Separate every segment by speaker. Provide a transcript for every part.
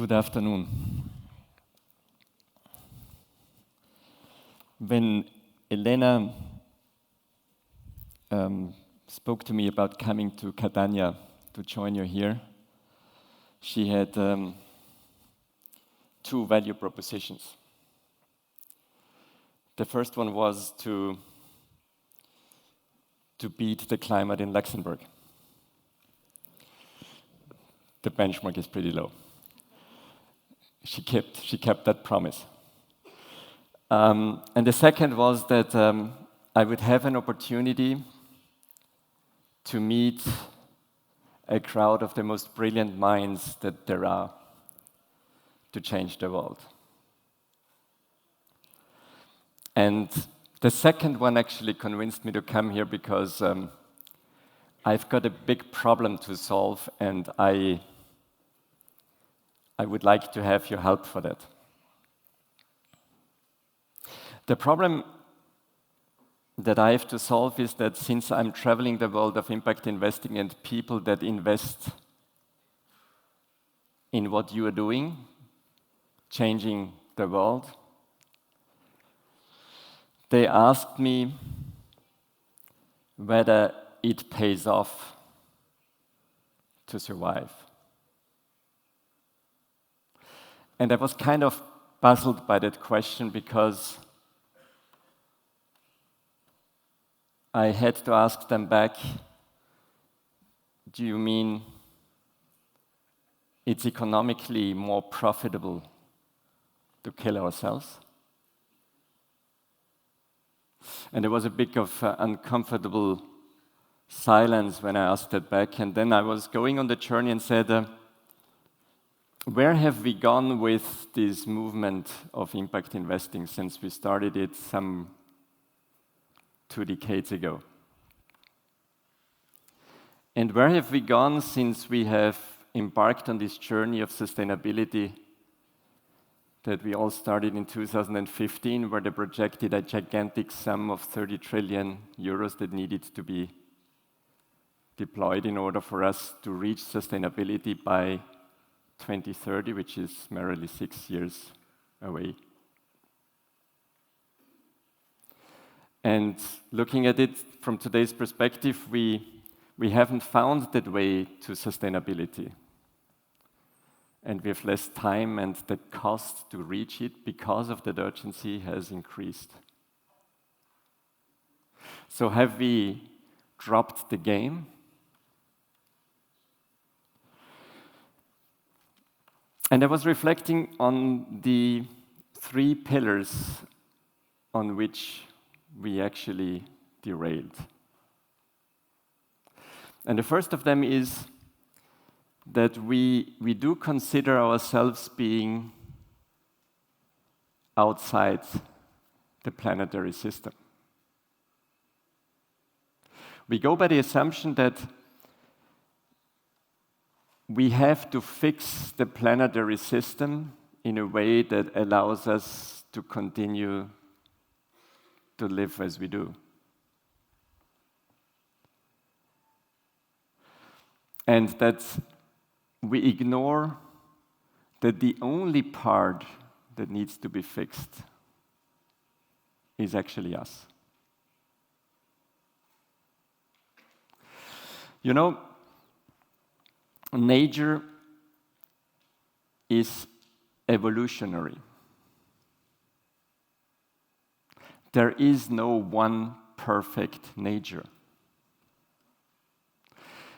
Speaker 1: Good afternoon. When Elena spoke to me about coming to Catania to join you here, she had two value propositions. The first one was to beat the climate in Luxembourg. The benchmark is pretty low. She kept that promise. And the second was that I would have an opportunity to meet a crowd of the most brilliant minds that there are to change the world. And the second one actually convinced me to come here because I've got a big problem to solve, and I would like to have your help for that. The problem that I have to solve is that since I'm traveling the world of impact investing and people that invest in what you are doing, changing the world, they asked me whether it pays off to survive. And I was kind of puzzled by that question because I had to ask them back, do you mean it's economically more profitable to kill ourselves? And there was a bit of uncomfortable silence when I asked that back. And then I was going on the journey and said, where have we gone with this movement of impact investing since we started it some 2 decades ago? And where have we gone since we have embarked on this journey of sustainability that we all started in 2015, where they projected a gigantic sum of 30 trillion euros that needed to be deployed in order for us to reach sustainability by 2030, which is merely 6 years away. And looking at it from today's perspective, we haven't found that way to sustainability. And we have less time, and the cost to reach it because of that urgency has increased. So have we dropped the game? And I was reflecting on the 3 pillars on which we actually derailed. And the first of them is that we do consider ourselves being outside the planetary system. We go by the assumption that we have to fix the planetary system in a way that allows us to continue to live as we do. And that we ignore that the only part that needs to be fixed is actually us. You know, nature is evolutionary. There is no one perfect nature.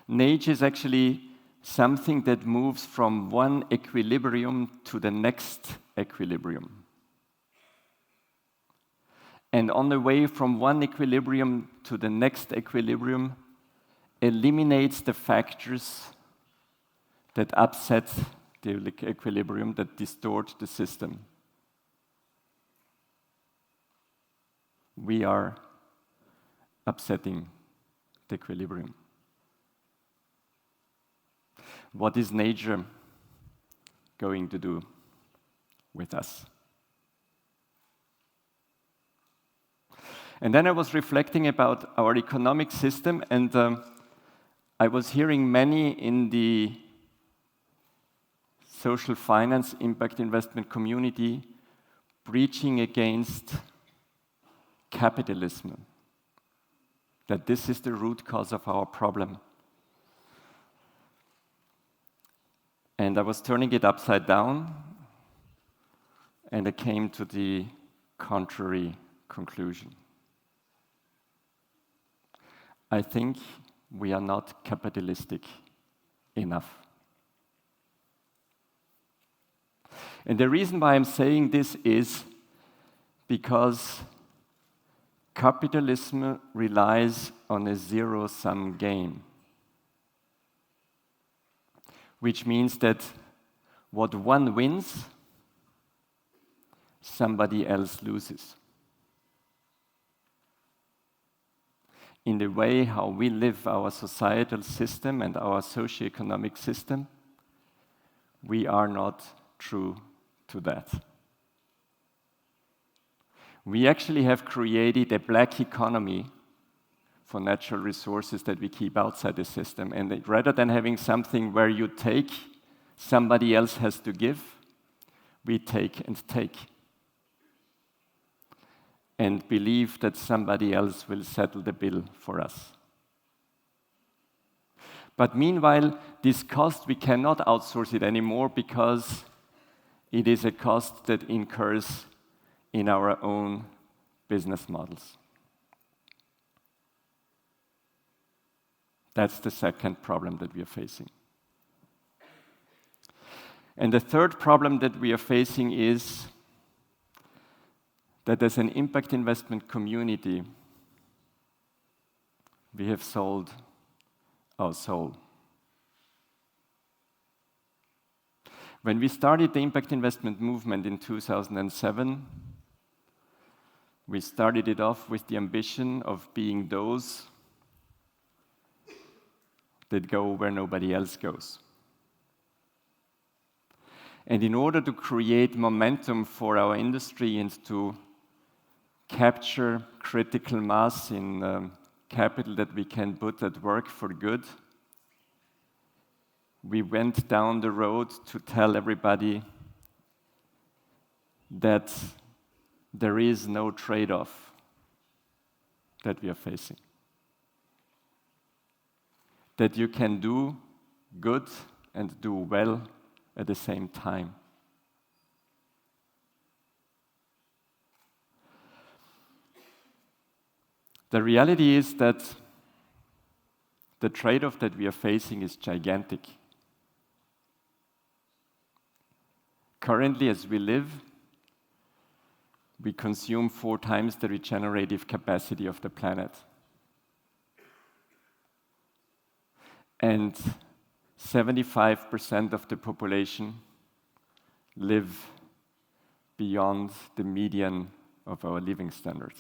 Speaker 1: Nature is actually something that moves from one equilibrium to the next equilibrium. And on the way from one equilibrium to the next equilibrium, eliminates the factors that upset the equilibrium, that distort the system. We are upsetting the equilibrium. What is nature going to do with us? And then I was reflecting about our economic system, and I was hearing many in the social finance impact investment community preaching against capitalism, that this is the root cause of our problem. And I was turning it upside down, and I came to the contrary conclusion. I think we are not capitalistic enough. And the reason why I'm saying this is because capitalism relies on a zero-sum game, which means that what one wins, somebody else loses. In the way how we live our societal system and our socio-economic system, we are not true to that. We actually have created a black economy for natural resources that we keep outside the system. And rather than having something where you take, somebody else has to give, we take and take. And believe that somebody else will settle the bill for us. But meanwhile, this cost, we cannot outsource it anymore because it is a cost that incurs in our own business models. That's the second problem that we are facing. And the third problem that we are facing is that as an impact investment community, we have sold our soul. When we started the impact investment movement in 2007, we started it off with the ambition of being those that go where nobody else goes. And in order to create momentum for our industry and to capture critical mass in capital that we can put at work for good, we went down the road to tell everybody that there is no trade-off that we are facing. That you can do good and do well at the same time. The reality is that the trade-off that we are facing is gigantic. Currently, as we live, we consume 4 times the regenerative capacity of the planet. And 75% of the population live beyond the median of our living standards.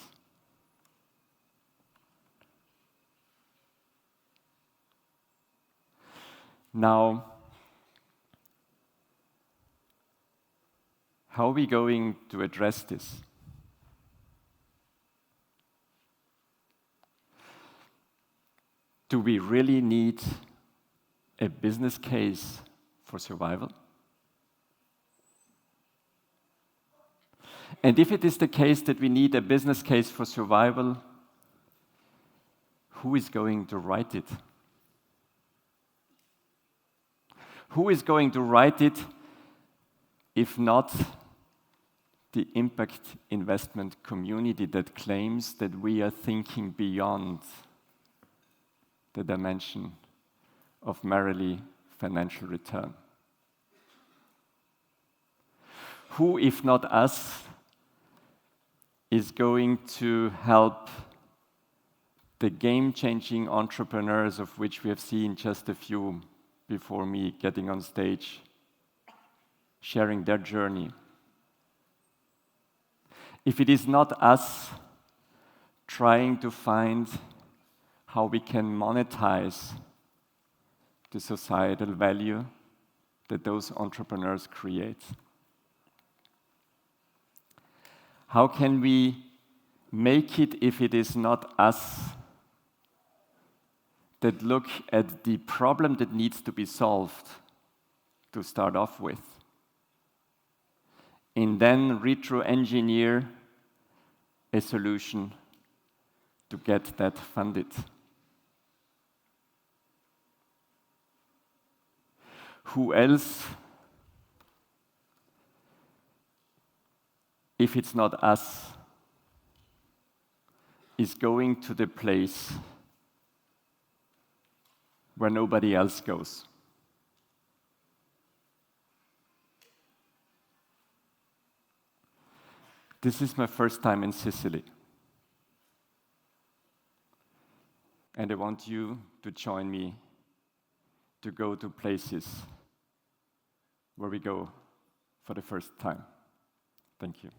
Speaker 1: Now, how are we going to address this? Do we really need a business case for survival? And if it is the case that we need a business case for survival, who is going to write it? Who is going to write it if not the impact investment community that claims that we are thinking beyond the dimension of merely financial return? Who, if not us, is going to help the game-changing entrepreneurs, of which we have seen just a few before me getting on stage, sharing their journey? If it is not us trying to find how we can monetize the societal value that those entrepreneurs create. How can we make it if it is not us that look at the problem that needs to be solved to start off with? and then retro-engineer a solution to get that funded. Who else, if it's not us, is going to the place where nobody else goes? This is my first time in Sicily. And I want you to join me to go to places where we go for the first time. Thank you.